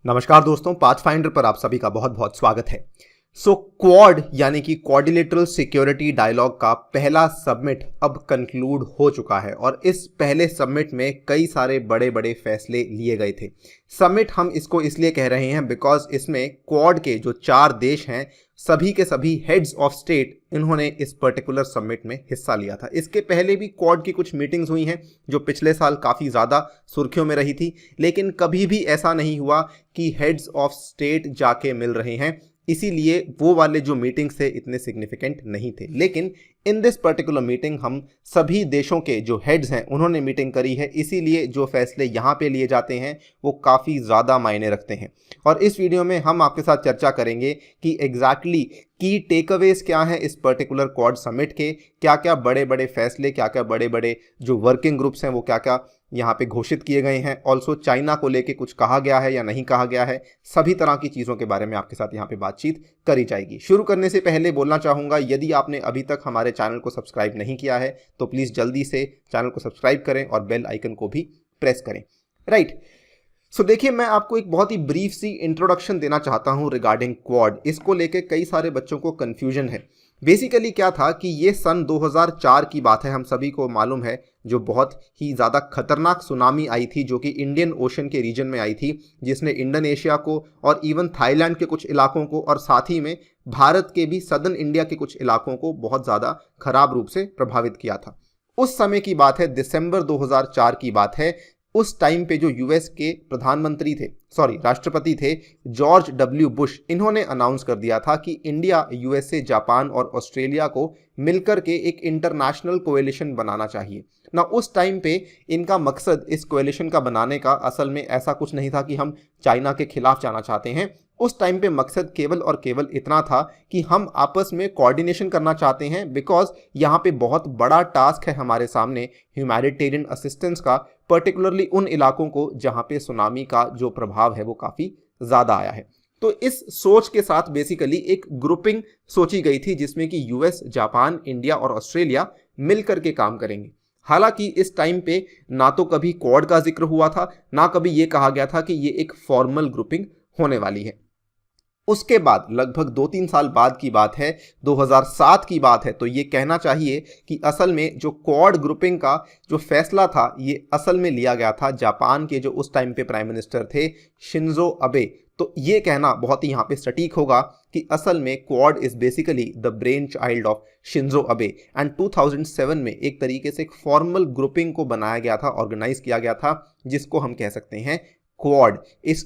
नमस्कार दोस्तों, पाथफाइंडर पर आप सभी का बहुत बहुत स्वागत है। क्वाड यानी कि क्वाड्रिलेटरल सिक्योरिटी डायलॉग का पहला सबमिट अब कंक्लूड हो चुका है और इस पहले सबमिट में कई सारे बड़े बड़े फैसले लिए गए थे। सबमिट हम इसको इसलिए कह रहे हैं बिकॉज इसमें क्वाड के जो 4 देश हैं सभी के सभी हेड्स ऑफ स्टेट इन्होंने इस पर्टिकुलर सबमिट में हिस्सा लिया था। इसके पहले भी क्वाड की कुछ मीटिंग्स हुई हैं जो पिछले साल काफ़ी ज़्यादा सुर्खियों में रही थी, लेकिन कभी भी ऐसा नहीं हुआ कि हेड्स ऑफ स्टेट जाके मिल रहे हैं, इसीलिए वो वाले जो मीटिंग्स थे इतने सिग्निफिकेंट नहीं थे। लेकिन इन दिस पर्टिकुलर मीटिंग हम सभी देशों के जो हेड्स हैं उन्होंने मीटिंग करी है, इसीलिए जो फैसले यहाँ पे लिए जाते हैं वो काफ़ी ज़्यादा मायने रखते हैं। और इस वीडियो में हम आपके साथ चर्चा करेंगे कि एग्जैक्टली की टेकअवेज क्या हैं इस पर्टिकुलर क्वाड समिट के, क्या क्या बड़े बड़े फैसले, क्या क्या बड़े बड़े जो वर्किंग ग्रुप्स हैं वो क्या क्या यहाँ पे घोषित किए गए हैं। ऑल्सो चाइना को लेके कुछ कहा गया है या नहीं कहा गया है, सभी तरह की चीज़ों के बारे में आपके साथ यहाँ पे बातचीत करी जाएगी। शुरू करने से पहले बोलना चाहूँगा, यदि आपने अभी तक हमारे चैनल को सब्सक्राइब नहीं किया है तो प्लीज़ जल्दी से चैनल को सब्सक्राइब करें और बेल आइकन को भी प्रेस करें। राइट, सो देखिए, मैं आपको एक बहुत ही ब्रीफ सी इंट्रोडक्शन देना चाहता हूं रिगार्डिंग क्वाड। इसको लेके कई सारे बच्चों को कंफ्यूजन है। बेसिकली क्या था कि ये सन 2004 की बात है, हम सभी को मालूम है, जो बहुत ही ज़्यादा खतरनाक सुनामी आई थी जो कि इंडियन ओशन के रीजन में आई थी, जिसने इंडोनेशिया को और इवन थाईलैंड के कुछ इलाकों को और साथ ही में भारत के भी सदर्न इंडिया के कुछ इलाकों को बहुत ज़्यादा खराब रूप से प्रभावित किया था। उस समय की बात है, दिसंबर 2004 की बात है। उस टाइम पे जो यूएस के राष्ट्रपति थे जॉर्ज डब्ल्यू बुश, इन्होंने अनाउंस कर दिया था कि इंडिया, यूएसए, जापान और ऑस्ट्रेलिया को मिलकर के एक इंटरनेशनल कोएलिशन बनाना चाहिए ना। उस टाइम पे इनका मकसद इस कोएलिशन का बनाने का असल में ऐसा कुछ नहीं था कि हम चाइना के खिलाफ जाना चाहते हैं। उस टाइम पे मकसद केवल और केवल इतना था कि हम आपस में कोऑर्डिनेशन करना चाहते हैं, बिकॉज यहाँ पे बहुत बड़ा टास्क है हमारे सामने ह्यूमैनिटेरियन असिस्टेंस का, पर्टिकुलरली उन इलाकों को जहाँ पे सुनामी का जो प्रभाव है वो काफ़ी ज़्यादा आया है। तो इस सोच के साथ बेसिकली एक ग्रुपिंग सोची गई थी जिसमें कि यूएस, जापान, इंडिया और ऑस्ट्रेलिया मिलकर के काम करेंगे। हालांकि इस टाइम पे ना तो कभी क्वाड का जिक्र हुआ था, ना कभी ये कहा गया था कि ये एक फॉर्मल ग्रुपिंग होने वाली है। उसके बाद लगभग 2-3 साल बाद की बात है, 2007 की बात है, तो ये कहना चाहिए कि असल में जो क्वाड ग्रुपिंग का जो फैसला था ये असल में लिया गया था जापान के जो उस टाइम पे प्राइम मिनिस्टर थे शिंजो अबे। तो ये कहना बहुत ही यहाँ पे सटीक होगा कि असल में quad is basically the brain child of Shinzo Abe. And 2007 में एक तरीके से एक फॉर्मल ग्रुपिंग को बनाया गया था, ऑर्गेनाइज किया गया था, जिसको हम कह सकते हैं क्वाड।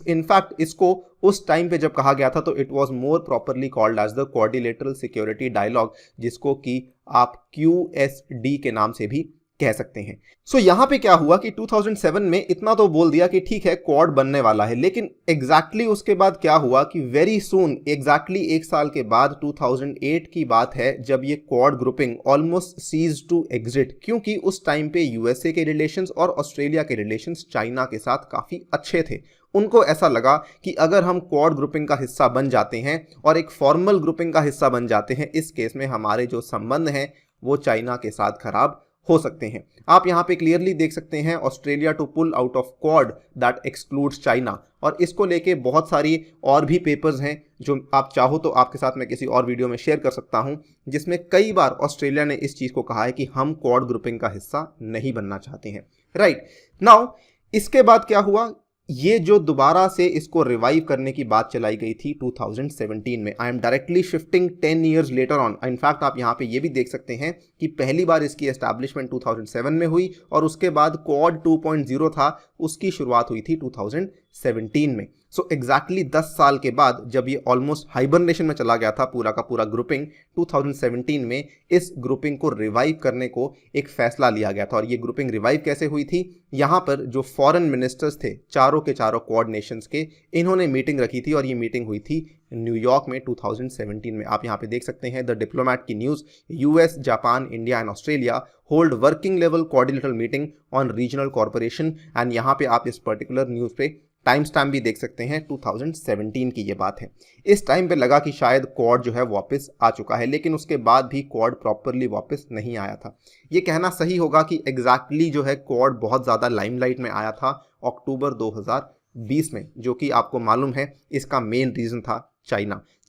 इनफैक्ट इसको उस टाइम पे जब कहा गया था तो it was more properly called as the Quadrilateral security Dialogue, जिसको कि आप QSD के नाम से भी कह सकते हैं। सो यहाँ पे क्या हुआ कि 2007 में इतना तो बोल दिया कि ठीक है क्वाड बनने वाला है, लेकिन एग्जैक्टली उसके बाद क्या हुआ कि वेरी सून, एग्जैक्टली 1 साल के बाद 2008 की बात है जब ये Quad grouping almost cease to exit, क्योंकि उस टाइम पे यूएसए के रिलेशंस और ऑस्ट्रेलिया के रिलेशंस चाइना के साथ काफ़ी अच्छे थे। उनको ऐसा लगा कि अगर हम क्वाड ग्रुपिंग का हिस्सा बन जाते हैं और एक फॉर्मल ग्रुपिंग का हिस्सा बन जाते हैं, इस केस में हमारे जो संबंध हैं वो चाइना के साथ खराब हो सकते हैं। आप यहाँ पे क्लियरली देख सकते हैं Australia to pull out of Quad that excludes China, और इसको लेके बहुत सारी और भी पेपर्स हैं जो आप चाहो तो आपके साथ मैं किसी और वीडियो में शेयर कर सकता हूं, जिसमें कई बार ऑस्ट्रेलिया ने इस चीज़ को कहा है कि हम क्वाड ग्रुपिंग का हिस्सा नहीं बनना चाहते हैं। राइट नाउ इसके बाद क्या हुआ, ये जो दोबारा से इसको रिवाइव करने की बात चलाई गई थी 2017 में। I am directly shifting 10 years later on. In fact आप यहाँ पे ये भी देख सकते हैं कि पहली बार इसकी एस्टैब्लिशमेंट 2007 में हुई और उसके बाद क्वाड 2.0 था, उसकी शुरुआत हुई थी 2017 में। सो एग्जैक्टली 10 साल के बाद जब ये ऑलमोस्ट हाइबरनेशन में चला गया था पूरा का पूरा ग्रुपिंग, 2017 में इस ग्रुपिंग को रिवाइव करने को एक फैसला लिया गया था। और ये ग्रुपिंग रिवाइव कैसे हुई थी, यहाँ पर जो फॉरेन मिनिस्टर्स थे चारों के चारों क्वाड नेशंस के, इन्होंने मीटिंग रखी थी और ये मीटिंग हुई थी न्यूयॉर्क में 2017 में। आप यहाँ पे देख सकते हैं द डिप्लोमैट की news, US, Japan, India and Australia hold working level coordinator meeting on regional corporation. And यहाँ पे आप इस पर्टिकुलर न्यूज़ पे टाइम स्टैम्प भी देख सकते हैं, 2017 की ये बात है। इस टाइम पे लगा कि शायद क्वाड जो है वापस आ चुका है, लेकिन उसके बाद भी क्वाड प्रॉपरली वापस नहीं आया था। ये कहना सही होगा कि एग्जैक्टली जो है क्वाड बहुत ज़्यादा लाइमलाइट में आया था अक्टूबर 2000 2020 में, जो कि आपको मालूम है इसका मेन रीज़न था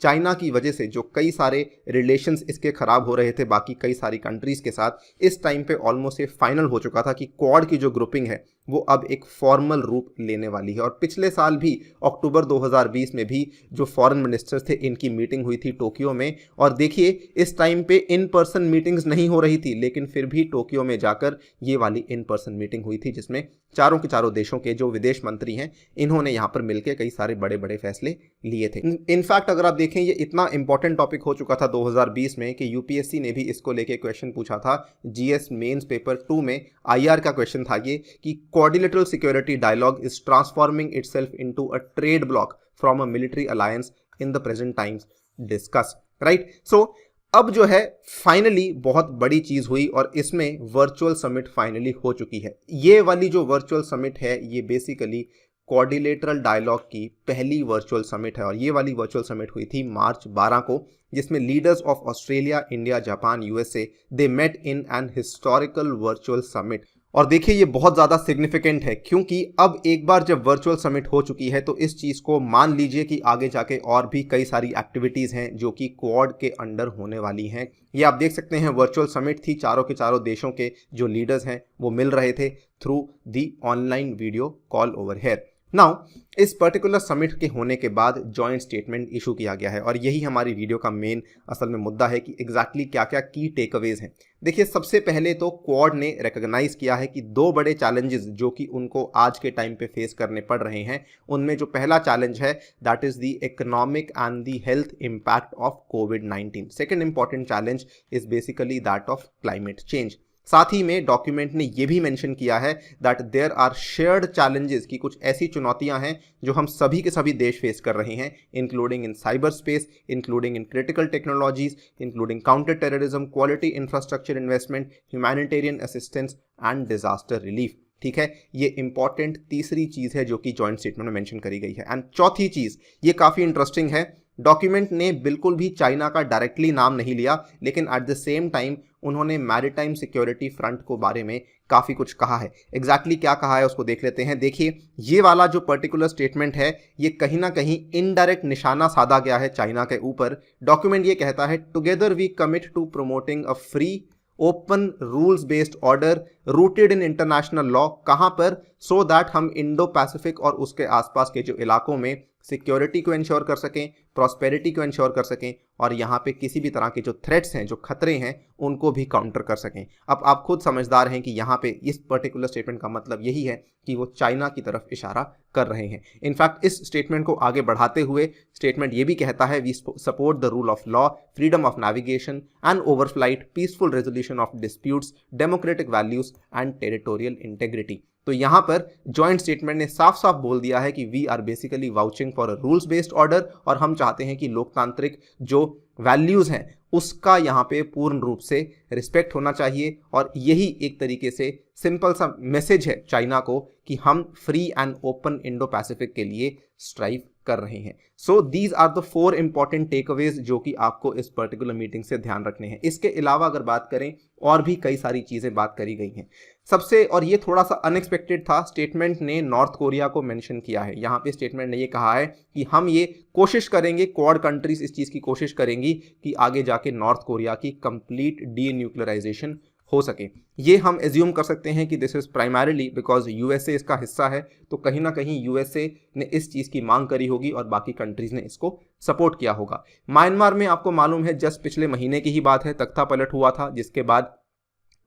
चाइना की वजह से जो कई सारे रिलेशंस इसके ख़राब हो रहे थे बाकी कई सारी कंट्रीज़ के साथ, इस टाइम पे ऑलमोस्ट ये फाइनल हो चुका था कि क्वाड की जो ग्रुपिंग है वो अब एक फॉर्मल रूप लेने वाली है। और पिछले साल भी अक्टूबर 2020 में भी जो फॉरेन मिनिस्टर्स थे इनकी मीटिंग हुई थी टोक्यो में, और देखिए इस टाइम पे इन पर्सन मीटिंग्स नहीं हो रही थी, लेकिन फिर भी टोक्यो में जाकर ये वाली इन पर्सन मीटिंग हुई थी जिसमें चारों के चारों देशों के जो विदेश मंत्री हैं इन्होंने यहाँ पर मिलकर कई सारे बड़े बड़े फैसले लिए थे। इनफैक्ट अगर आप देखें ये इतना इंपॉर्टेंट टॉपिक हो चुका था 2020 में कि यूपीएससी ने भी इसको लेके क्वेश्चन पूछा था। जीएस मेंस पेपर 2 में आईआर का क्वेश्चन था ये कि quadrilateral security dialogue is transforming itself into a trade bloc from a military alliance in the present times discuss, right. So अब जो है फाइनली बहुत बड़ी चीज हुई और इसमें वर्चुअल समिट फाइनली हो चुकी है। ये वाली जो वर्चुअल समिट है ये बेसिकली क्वाड्रिलेटरल डायलॉग की पहली वर्चुअल समिट है और ये वाली वर्चुअल समिट हुई थी मार्च 12 को, जिसमें leaders of Australia, India, Japan, USA they met in an historical virtual summit. और देखिए ये बहुत ज़्यादा सिग्निफिकेंट है क्योंकि अब एक बार जब वर्चुअल समिट हो चुकी है तो इस चीज़ को मान लीजिए कि आगे जाके और भी कई सारी एक्टिविटीज़ हैं जो कि क्वाड के अंडर होने वाली हैं। ये आप देख सकते हैं वर्चुअल समिट थी, चारों के चारों देशों के जो लीडर्स हैं वो मिल रहे थे through the online video call over here. Now इस पर्टिकुलर समिट के होने के बाद जॉइंट स्टेटमेंट इशू किया गया है और यही हमारी वीडियो का मेन असल में मुद्दा है कि एग्जैक्टली क्या क्या की टेकअवेज हैं। देखिए सबसे पहले तो क्वाड ने रिकॉग्नाइज किया है कि दो बड़े चैलेंजेस जो कि उनको आज के टाइम पे फेस करने पड़ रहे हैं, उनमें जो पहला चैलेंज है that is the economic and the health impact of covid. Second important challenge is basically that of climate change. साथ ही में डॉक्यूमेंट ने यह भी मेंशन किया है that there are shared challenges की कुछ ऐसी चुनौतियां हैं जो हम सभी के सभी देश फेस कर रहे हैं, including in cyber space, including in critical technologies, including counter terrorism, quality infrastructure investment, humanitarian assistance and disaster relief. ठीक है, ये इंपॉर्टेंट तीसरी चीज है जो कि जॉइंट स्टेटमेंट में मेंशन करी गई है। एंड चौथी चीज ये काफी इंटरेस्टिंग है, डॉक्यूमेंट ने बिल्कुल भी चाइना का डायरेक्टली नाम नहीं लिया, लेकिन एट द सेम टाइम उन्होंने मैरीटाइम सिक्योरिटी फ्रंट को बारे में काफ़ी कुछ कहा है। एग्जैक्टली क्या कहा है उसको देख लेते हैं। देखिए ये वाला जो पर्टिकुलर स्टेटमेंट है ये कहीं ना कहीं इनडायरेक्ट निशाना साधा गया है चाइना के ऊपर। डॉक्यूमेंट ये कहता है together we commit to promoting a free open rules based order rooted in international law. कहाँ पर? सो दैट हम इंडो पैसिफिक और उसके आसपास के जो इलाकों में सिक्योरिटी को इंश्योर कर सकें, प्रॉस्पेरिटी को इंश्योर कर सकें और यहाँ पे किसी भी तरह के जो थ्रेट्स हैं, जो खतरे हैं, उनको भी काउंटर कर सकें। अब आप खुद समझदार हैं कि यहाँ पे इस पर्टिकुलर स्टेटमेंट का मतलब यही है कि वो चाइना की तरफ इशारा कर रहे हैं। इनफैक्ट इस स्टेटमेंट को आगे बढ़ाते हुए स्टेटमेंट ये भी कहता है we support the rule of law, freedom of navigation and overflight, peaceful resolution of disputes, democratic values and territorial integrity. तो यहाँ पर जॉइंट स्टेटमेंट ने साफ साफ बोल दिया है कि we are basically vouching for a rules based order और हम चाहते हैं कि लोकतांत्रिक जो वैल्यूज़ हैं उसका यहाँ पे पूर्ण रूप से रिस्पेक्ट होना चाहिए। और यही एक तरीके से सिंपल सा मैसेज है चाइना को कि हम free and open Indo Pacific के लिए स्ट्राइव कर रहे हैं। So these are the 4 important takeaways जो कि आपको इस पर्टिकुलर मीटिंग से ध्यान रखने हैं। इसके अलावा अगर बात करें और भी कई सारी चीज़ें बात करी गई हैं। सबसे, और ये थोड़ा सा अनएक्सपेक्टेड था, स्टेटमेंट ने नॉर्थ कोरिया को मेंशन किया है। यहाँ पे स्टेटमेंट ने ये कहा है कि हम ये कोशिश करेंगे, क्वाड कंट्रीज इस चीज़ की कोशिश करेंगी कि आगे जाके नॉर्थ कोरिया की कंप्लीट डीन्यूक्लियराइजेशन हो सके। ये हम एज्यूम कर सकते हैं कि this is primarily because USA इसका हिस्सा है, तो कहीं ना कहीं यूएसए ने इस चीज़ की मांग करी होगी और बाकी कंट्रीज ने इसको सपोर्ट किया होगा। म्यांमार में आपको मालूम है जस्ट पिछले महीने की ही बात है, तख्ता पलट हुआ था जिसके बाद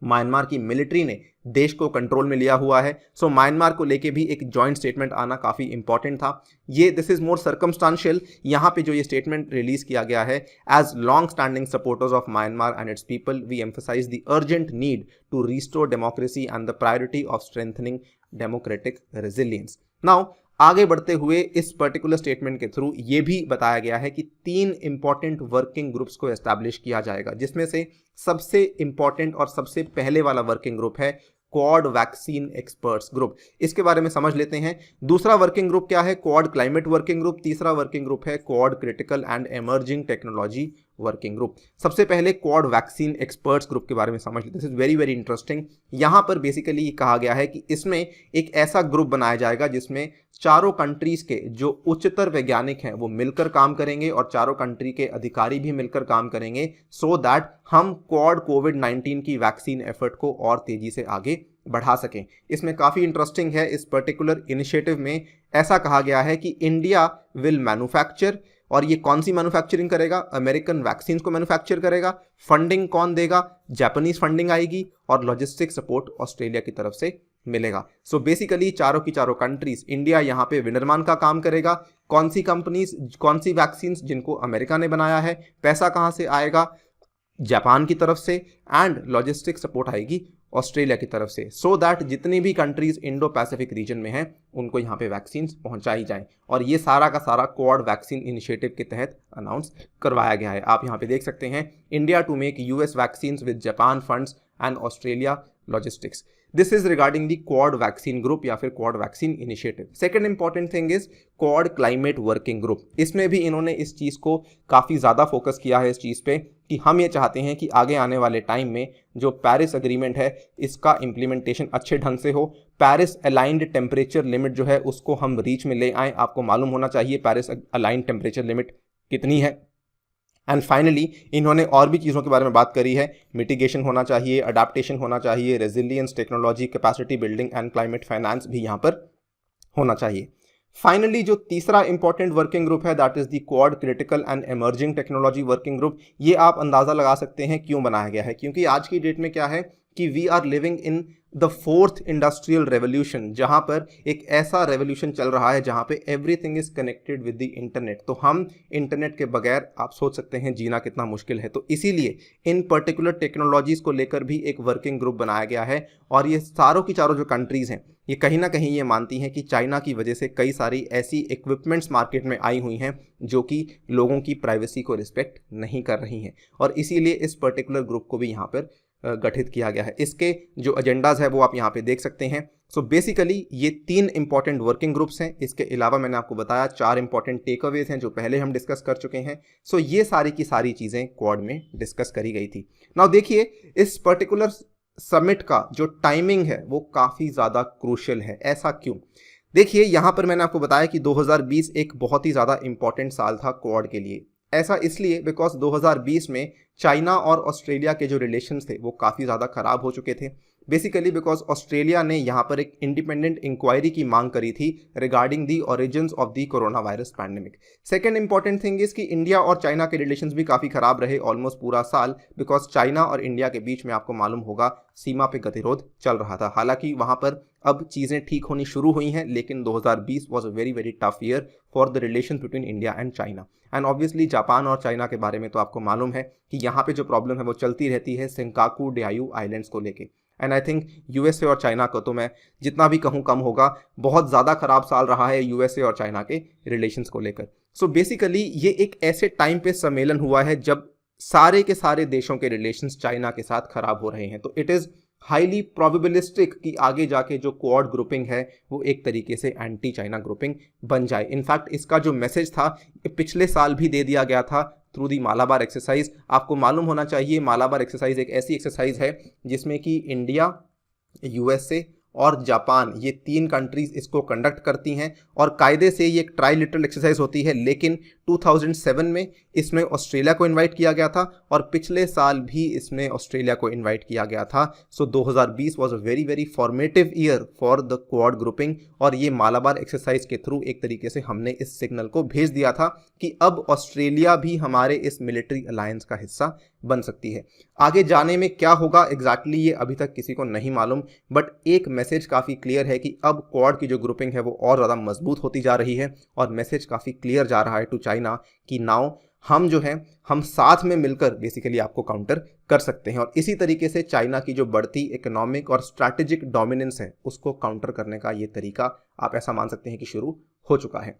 म्यांमार की मिलिट्री ने देश को कंट्रोल में लिया हुआ है। सो म्यांमार को लेके भी एक जॉइंट स्टेटमेंट आना काफ़ी इंपॉर्टेंट था। ये दिस इज मोर सर्कमस्टांशियल। यहाँ पे जो ये स्टेटमेंट रिलीज किया गया है, as long standing supporters of Myanmar and its people we emphasise the urgent need to restore democracy and the priority of strengthening democratic resilience. Now आगे बढ़ते हुए इस पर्टिकुलर स्टेटमेंट के थ्रू ये भी बताया गया है कि 3 इंपॉर्टेंट वर्किंग ग्रुप्स को एस्टैब्लिश किया जाएगा, जिसमें से सबसे इंपॉर्टेंट और सबसे पहले वाला वर्किंग ग्रुप है क्वाड वैक्सीन एक्सपर्ट्स ग्रुप। इसके बारे में समझ लेते हैं। दूसरा वर्किंग ग्रुप क्या है? Quad climate working group. तीसरा वर्किंग ग्रुप है quad critical and emerging technology working group. सबसे पहले क्वाड वैक्सीन एक्सपर्ट्स ग्रुप के बारे में समझ लेते हैं। This is very very interesting. यहाँ पर बेसिकली ये कहा गया है कि इसमें एक ऐसा ग्रुप बनाया जाएगा जिसमें चारों कंट्रीज के जो उच्चतर वैज्ञानिक हैं वो मिलकर काम करेंगे और चारों कंट्री के अधिकारी भी मिलकर काम करेंगे, सो दैट हम क्वाड कोविड-19 की वैक्सीन एफर्ट को और तेजी से आगे बढ़ा सकें। इसमें काफ़ी इंटरेस्टिंग है, इस पर्टिकुलर इनिशिएटिव में ऐसा कहा गया है कि इंडिया विल मैन्युफैक्चर, और ये कौन सी मैन्युफैक्चरिंग करेगा? अमेरिकन वैक्सीन को मैन्युफैक्चर करेगा। फंडिंग कौन देगा? जापानीज फंडिंग आएगी, और लॉजिस्टिक सपोर्ट ऑस्ट्रेलिया की तरफ से मिलेगा। सो बेसिकली चारों की चारों कंट्रीज, इंडिया यहाँ पे विनिर्माण का काम करेगा। कौन सी कंपनीज, कौन सी वैक्सीन जिनको अमेरिका ने बनाया है, पैसा कहाँ से आएगा? जापान की तरफ से, एंड लॉजिस्टिक सपोर्ट आएगी ऑस्ट्रेलिया की तरफ से, सो दैट जितनी भी कंट्रीज इंडो पैसिफिक रीजन में हैं उनको यहाँ पे वैक्सीन पहुंचाई जाएं। और ये सारा का सारा क्वाड वैक्सीन इनिशिएटिव के तहत अनाउंस करवाया गया है। आप यहाँ पे देख सकते हैं, India to make US vaccine with Japan funds and Australia logistics. This is regarding the Quad vaccine group या फिर Quad vaccine initiative. Second important thing is Quad climate working group. इसमें भी इन्होंने इस चीज़ को काफ़ी ज़्यादा फोकस किया है इस चीज़ पे कि हम ये चाहते हैं कि आगे आने वाले टाइम में जो पेरिस एग्रीमेंट है इसका इम्प्लीमेंटेशन अच्छे ढंग से हो। पेरिस अलाइंड टेम्परेचर लिमिट जो है उसको हम रीच में ले आएँ। आपको मालूम होना चाहिए पेरिस अलाइंड टेम्परेचर लिमिट कितनी है। एंड फाइनली इन्होंने और भी चीज़ों के बारे में बात करी है। मिटिगेशन होना चाहिए, अडाप्टेशन होना चाहिए, resilience, technology, capacity building and climate finance भी यहाँ पर होना चाहिए। फाइनली जो तीसरा इंपॉर्टेंट वर्किंग ग्रुप है that is the quad critical and emerging technology working group. ये आप अंदाज़ा लगा सकते हैं क्यों बनाया गया है, क्योंकि आज की डेट में क्या है कि we are living in the fourth industrial revolution, जहाँ पर एक ऐसा रेवोल्यूशन चल रहा है जहाँ पे everything is connected with the internet. तो हम इंटरनेट के बगैर आप सोच सकते हैं जीना कितना मुश्किल है। तो इसीलिए इन पर्टिकुलर टेक्नोलॉजीज़ को लेकर भी एक वर्किंग ग्रुप बनाया गया है। और ये चारों की चारों जो कंट्रीज़ हैं ये कहीं ना कहीं ये मानती हैं कि चाइना की वजह से कई सारी ऐसी इक्विपमेंट्स मार्केट में आई हुई हैं जो कि लोगों की प्राइवेसी को रिस्पेक्ट नहीं कर रही हैं, और इसीलिए इस पर्टिकुलर ग्रुप को भी यहाँ पर गठित किया गया है। इसके जो एजेंडाज है वो आप यहाँ पे देख सकते हैं। सो बेसिकली ये 3 इंपॉर्टेंट वर्किंग ग्रुप्स हैं। इसके अलावा मैंने आपको बताया 4 इंपॉर्टेंट टेकअवेज हैं जो पहले हम डिस्कस कर चुके हैं। सो ये सारी की सारी चीज़ें क्वाड में डिस्कस करी गई थी। नाउ देखिए, इस पर्टिकुलर समिट का जो टाइमिंग है वो काफ़ी ज़्यादा क्रूशियल है। ऐसा क्यों? देखिए, यहाँ पर मैंने आपको बताया कि 2020 एक बहुत ही ज़्यादा इंपॉर्टेंट साल था क्वाड के लिए। ऐसा इसलिए बिकॉज 2020 में चाइना और ऑस्ट्रेलिया के जो रिलेशंस थे वो काफ़ी ज़्यादा ख़राब हो चुके थे। बेसिकली बिकॉज ऑस्ट्रेलिया ने यहाँ पर एक इंडिपेंडेंट इंक्वायरी की मांग करी थी regarding the origins of the corona virus pandemic. Second important thing is कि इंडिया और चाइना के रिलेशंस भी काफ़ी ख़राब रहे ऑलमोस्ट पूरा साल, बिकॉज चाइना और इंडिया के बीच में आपको मालूम होगा सीमा पे गतिरोध चल रहा था। हालांकि वहाँ पर अब चीज़ें ठीक होनी शुरू हुई हैं, लेकिन 2020 was a very very tough year for the relation between India and China. And obviously Japan और चाइना के बारे में तो आपको मालूम है कि यहाँ पे जो प्रॉब्लम है वो चलती रहती है सेंकाकू डायू आइलैंड्स को लेके। एंड आई थिंक यूएसए और चाइना को तो मैं जितना भी कहूँ कम होगा। बहुत ज़्यादा ख़राब साल रहा है यूएसए और चाइना के रिलेशंस को लेकर। सो बेसिकली ये एक ऐसे टाइम पे सम्मेलन हुआ है जब सारे के सारे देशों के रिलेशंस चाइना के साथ ख़राब हो रहे हैं। तो इट इज़ हाईली प्रोबेबिलिस्टिक कि आगे जाके जो क्वाड ग्रुपिंग है वो एक तरीके से एंटी चाइना ग्रुपिंग बन जाए। इनफैक्ट इसका जो मैसेज था पिछले साल भी दे दिया गया था थ्रू दी मालाबार एक्सरसाइज। आपको मालूम होना चाहिए मालाबार एक्सरसाइज एक ऐसी एक्सरसाइज है जिसमें कि इंडिया, यूएसए और जापान ये 3 कंट्रीज इसको कंडक्ट करती हैं, और कायदे से ये एक ट्राइलिटरल एक्सरसाइज होती है। लेकिन 2007 में इसमें ऑस्ट्रेलिया को इनवाइट किया गया था और पिछले साल भी इसमें ऑस्ट्रेलिया को इनवाइट किया गया था। सो 2020 was a very very formative year for the quad grouping, और ये मालाबार एक्सरसाइज के थ्रू एक तरीके से हमने इस सिग्नल को भेज दिया था कि अब ऑस्ट्रेलिया भी हमारे इस मिलिट्री अलायंस का हिस्सा बन सकती है। आगे जाने में क्या होगा एग्जैक्टली ये अभी तक किसी को नहीं मालूम, बट एक मैसेज काफ़ी क्लियर है कि अब क्वाड की जो ग्रुपिंग है वो और ज़्यादा मजबूत होती जा रही है, और मैसेज काफ़ी क्लियर जा रहा है टू चाइना कि नाउ हम जो है हम साथ में मिलकर बेसिकली आपको काउंटर कर सकते हैं। और इसी तरीके से चाइना की जो बढ़ती इकोनॉमिक और स्ट्रैटेजिक डोमिनेंस है उसको काउंटर करने का ये तरीका आप ऐसा मान सकते हैं कि शुरू हो चुका है।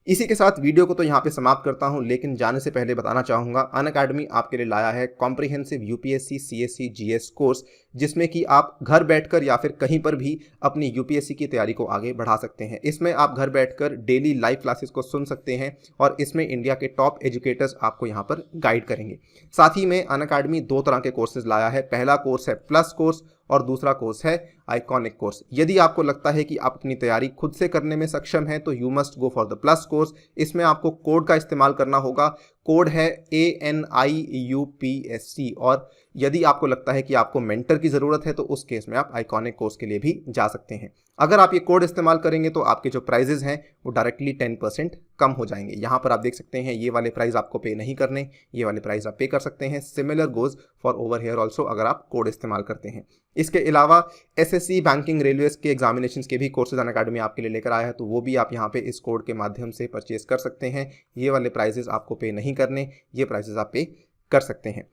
इसी के साथ वीडियो को तो यहाँ पे समाप्त करता हूँ, लेकिन जाने से पहले बताना चाहूँगा अनअकैडमी आपके लिए लाया है comprehensive UPSC CSC GS course, जिसमें कि आप घर बैठकर या फिर कहीं पर भी अपनी यूपीएससी की तैयारी को आगे बढ़ा सकते हैं। इसमें आप घर बैठकर डेली लाइव क्लासेस को सुन सकते हैं और इसमें इंडिया के टॉप एजुकेटर्स आपको यहाँ पर गाइड करेंगे। साथ ही में अनअकैडमी 2 तरह के कोर्सेज लाया है। पहला कोर्स है प्लस कोर्स और दूसरा कोर्स है आइकॉनिक कोर्स। यदि आपको लगता है कि आप अपनी तैयारी खुद से करने में सक्षम हैं तो you must go for the plus course. इसमें आपको कोड का इस्तेमाल करना होगा। कोड है ANIUPSC। और यदि आपको लगता है कि आपको मेंटर की ज़रूरत है तो उस केस में आप आइकॉनिक कोर्स के लिए भी जा सकते हैं। अगर आप ये कोड इस्तेमाल करेंगे तो आपके जो प्राइजेज हैं वो डायरेक्टली 10% कम हो जाएंगे। यहाँ पर आप देख सकते हैं ये वाले प्राइस आपको पे नहीं करने, ये वाले प्राइस आप पे कर सकते हैं। Similar goes for over here also अगर आप कोड इस्तेमाल करते हैं। इसके अलावा SSC, बैंकिंग, रेलवेज के एग्जामिनेशंस के भी कोर्सेज अनअकैडमी आपके लिए लेकर आया है, तो वो भी आप यहाँ पे इस कोड के माध्यम से परचेज कर सकते हैं। ये वाले प्राइजेस आपको पे नहीं करने, ये प्राइजेस आप पे कर सकते हैं।